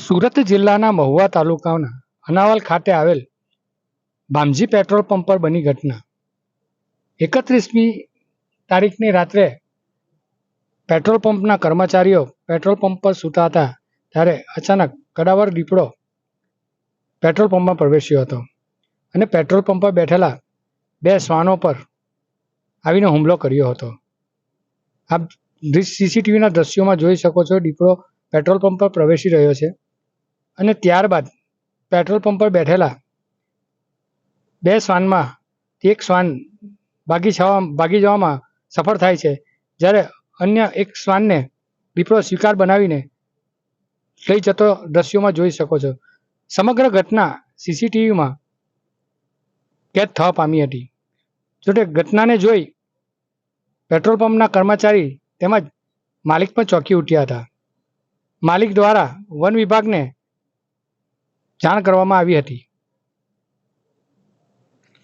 સુરત જિલ્લાના મહુવા તાલુકાના અનાવલ ખાતે આવેલ બામજી પેટ્રોલ પંપ પર બની ઘટના 31મી તારીખની રાત્રે પેટ્રોલ પંપના કર્મચારીઓ પેટ્રોલ પંપ પર સૂતા હતા ત્યારે અચાનક કડાવર દીપડો પેટ્રોલ પંપમાં પ્રવેશ્યો હતો અને પેટ્રોલ પંપ પર બેઠેલા બે શ્વાનો પર આવીને હુમલો કર્યો હતો। આપ સીસીટીવીના દ્રશ્યોમાં જોઈ શકો છો, દીપડો પેટ્રોલ પંપ પર પ્રવેશી રહ્યો છે અને ત્યારબાદ પેટ્રોલ પંપ પર બેઠેલા બે શ્વાનમાં એક શ્વાન ભાગી જવામાં સફળ થાય છે, જ્યારે અન્ય એક શ્વાનને દીપડો શિકાર બનાવીને લઈ જતો દ્રશ્યોમાં જોઈ શકો છો। સમગ્ર ઘટના સીસીટીવીમાં કેદ થવા પામી હતી। જોકે ઘટનાને જોઈ પેટ્રોલ પંપના કર્મચારી તેમજ માલિક પણ ચોંકી ઉઠ્યા હતા। માલિક દ્વારા વન વિભાગને જાણ કરવામાં આવી હતી।